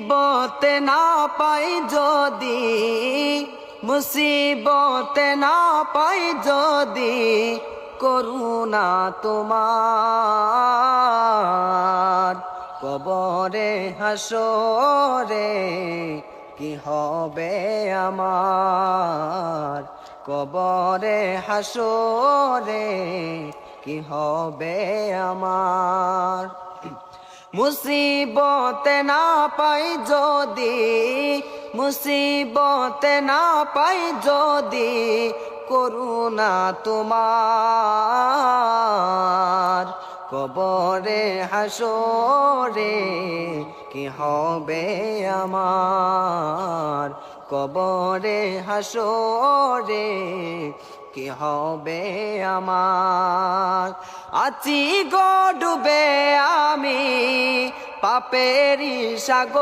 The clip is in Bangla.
মুসিবতে না পাই যদি, মুসিবতে না পাই যদি, করুণা তোমার। কবরে হাসরে কি হবে আমার, কবরে হাসরে কি হবে আমার। মুসিবতে না পাই যদি, মুসিবতে না পাই যদি, করুণা তোমার। কবরে হাসরে কি হবে আমার, কবরে হাসরে কি হবে আমার। আছি গো ডুবে আমি পাপেরই সাগর।